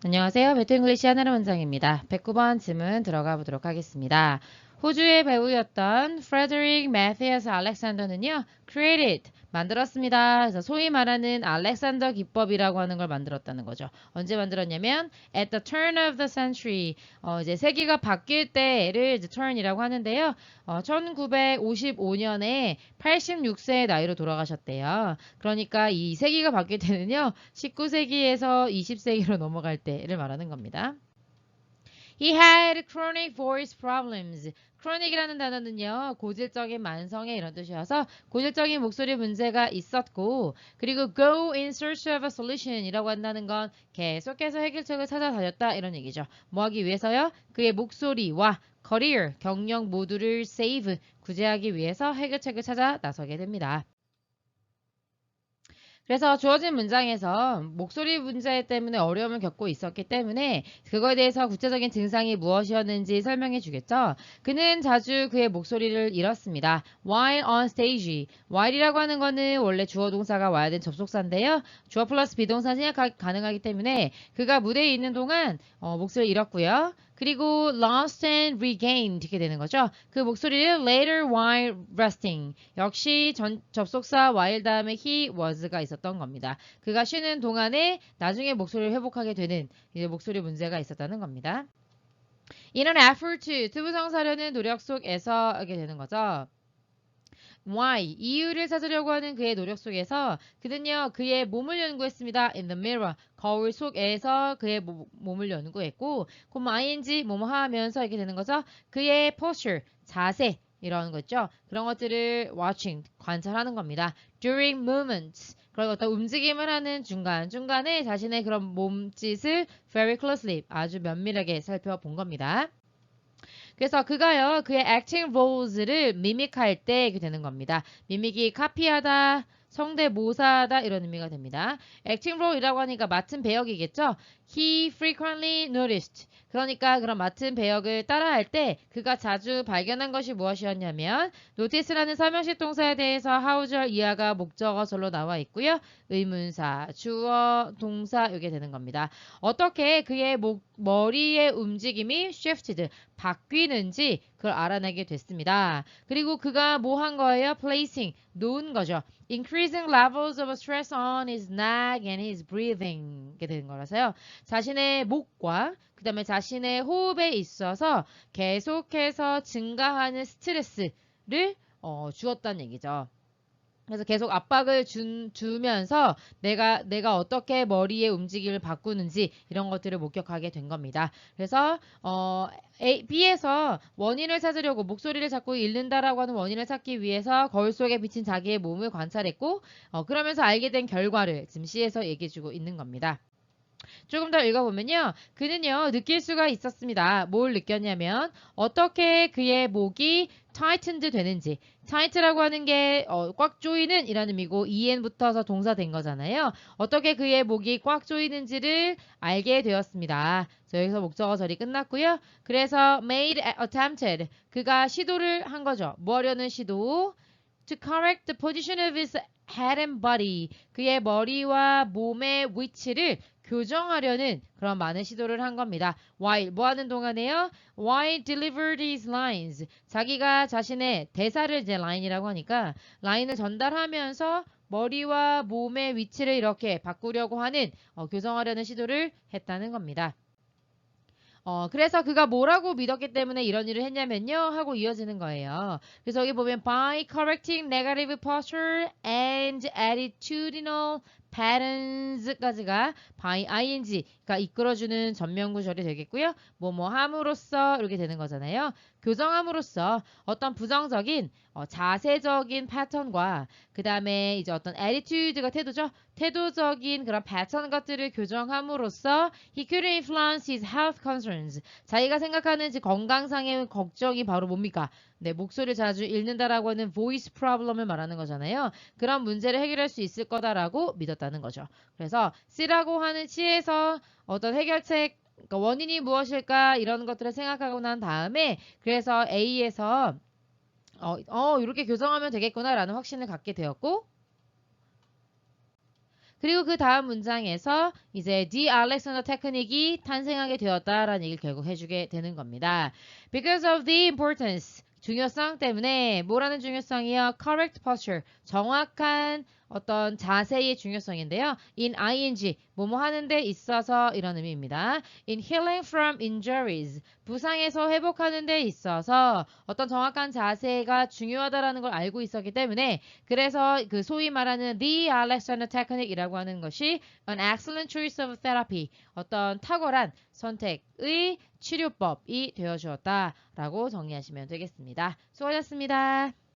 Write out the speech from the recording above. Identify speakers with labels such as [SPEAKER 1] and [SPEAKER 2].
[SPEAKER 1] 안녕하세요. 배트 잉글리시 하나의 원장입니다. 109번 질문 들어가 보도록 하겠습니다. 호주의 배우였던 프레드릭 매티어스 알렉산더는요, created, 만들었습니다. 그래서 소위 말하는 알렉산더 기법이라고 하는 걸 만들었다는 거죠. 언제 만들었냐면 at the turn of the century, 이제 세기가 바뀔 때를 이제 turn이라고 하는데요. 1955년에 86세의 나이로 돌아가셨대요. 그러니까 이 세기가 바뀔 때는요, 19세기에서 20세기로 넘어갈 때를 말하는 겁니다. He had chronic voice problems. chronic이라는 단어는요, 고질적인 만성의 이런 뜻이어서 고질적인 목소리 문제가 있었고, 그리고 go in search of a solution 이라고 한다는 건 계속해서 해결책을 찾아다녔다 이런 얘기죠. 뭐 하기 위해서요? 그의 목소리와 career, 경력 모두를 save, 구제하기 위해서 해결책을 찾아 나서게 됩니다. 그래서 주어진 문장에서 목소리 문제 때문에 어려움을 겪고 있었기 때문에 그거에 대해서 구체적인 증상이 무엇이었는지 설명해 주겠죠. 그는 자주 그의 목소리를 잃었습니다. While on stage. while이라고 하는 거는 원래 주어 동사가 와야 되는 접속사인데요. 주어 플러스 비동사 생략 가능하기 때문에 그가 무대에 있는 동안 목소리를 잃었고요. 그리고 lost and regained 이렇게 되는 거죠. 그 목소리를 later while resting. 역시 접속사 while 다음에 he was가 있었던 겁니다. 그가 쉬는 동안에 나중에 목소리를 회복하게 되는 이제 목소리 문제가 있었다는 겁니다. In an effort to 투부정사려는 노력 속에서 하게 되는 거죠. Why? 이유를 찾으려고 하는 그의 노력 속에서 그는요, 그의 몸을 연구했습니다. In the mirror. 거울 속에서 그의 몸을 연구했고, ing, 뭐뭐 하면서 이렇게 되는 거죠. 그의 posture, 자세, 이런 거죠. 그런 것들을 watching, 관찰하는 겁니다. During movements. 그리고 어떤 움직임을 하는 중간에 자신의 그런 몸짓을 very closely, 아주 면밀하게 살펴본 겁니다. 그래서 그가요, 그의 acting roles를 밈믹할 때 이렇게 되는 겁니다. 밈믹이 카피하다, 성대모사하다 이런 의미가 됩니다. acting role이라고 하니까 맡은 배역이겠죠? He frequently noticed. 그러니까 그런 맡은 배역을 따라할 때 그가 자주 발견한 것이 무엇이었냐면 notice라는 서명식 동사에 대해서 하우절 이하가 목적어절로 나와 있고요. 의문사, 주어, 동사 이게 되는 겁니다. 어떻게 그의 머리의 움직임이 shifted, 바뀌는지 그걸 알아내게 됐습니다. 그리고 그가 뭐 한 거예요? placing, 놓은 거죠. increasing levels of stress on his neck and his breathing 이게 되는 거라서요. 자신의 목과 그 다음에 자신의 호흡에 있어서 계속해서 증가하는 스트레스를 주었다는 얘기죠. 그래서 계속 압박을 주면서 내가 어떻게 머리의 움직임을 바꾸는지 이런 것들을 목격하게 된 겁니다. 그래서 B에서 원인을 찾으려고 목소리를 자꾸 잃는다라고 하는 원인을 찾기 위해서 거울 속에 비친 자기의 몸을 관찰했고 그러면서 알게 된 결과를 지금 C에서 얘기해주고 있는 겁니다. 조금 더 읽어보면요. 그는요, 느낄 수가 있었습니다. 뭘 느꼈냐면, 어떻게 그의 목이 tightened 되는지. tight라고 하는 게, 꽉 조이는 이라는 의미고, en 붙어서 동사 된 거잖아요. 어떻게 그의 목이 꽉 조이는지를 알게 되었습니다. 여기서 목적어 절이 끝났고요. 그래서 made attempted. 그가 시도를 한 거죠. 뭐 하려는 시도? To correct the position of his head and body. 그의 머리와 몸의 위치를 교정하려는 그런 많은 시도를 한 겁니다. While 뭐 하는 동안에요? While delivered his lines. 자기가 자신의 대사를 이제 라인이라고 하니까 라인을 전달하면서 머리와 몸의 위치를 이렇게 바꾸려고 하는 교정하려는 시도를 했다는 겁니다. 그래서 그가 뭐라고 믿었기 때문에 이런 일을 했냐면요. 하고 이어지는 거예요. 그래서 여기 보면 by correcting negative posture and attitudinal patterns까지가 by ing가 이끌어주는 전면구절이 되겠고요. 뭐뭐 함으로써 이렇게 되는 거잖아요. 교정함으로써 어떤 부정적인 자세적인 패턴과 그 다음에 이제 어떤 attitude가 태도죠. 태도적인 그런 패턴 것들을 교정함으로써 he could influence his health concerns. 자기가 생각하는 건강상의 걱정이 바로 뭡니까? 네, 목소리를 자주 잃는다라고 하는 voice problem을 말하는 거잖아요. 그런 문제를 해결할 수 있을 거다라고 믿었다는 거죠. 그래서 C라고 하는 C에서 어떤 해결책 그러니까 원인이 무엇일까 이런 것들을 생각하고 난 다음에 그래서 A에서 이렇게 교정하면 되겠구나라는 확신을 갖게 되었고 그리고 그 다음 문장에서 이제 the Alexander 테크닉이 탄생하게 되었다라는 얘기를 결국 해주게 되는 겁니다. Because of the importance, 중요성 때문에 뭐라는 중요성이요? Correct posture, 정확한 어떤 자세의 중요성인데요. In ing, 뭐뭐 하는 데 있어서 이런 의미입니다. In healing from injuries, 부상에서 회복하는 데 있어서 어떤 정확한 자세가 중요하다라는 걸 알고 있었기 때문에 그래서 그 소위 말하는 the Alexander technique이라고 하는 것이 an excellent choice of therapy, 어떤 탁월한 선택의 치료법이 되어 주었다라고 정리하시면 되겠습니다. 수고하셨습니다.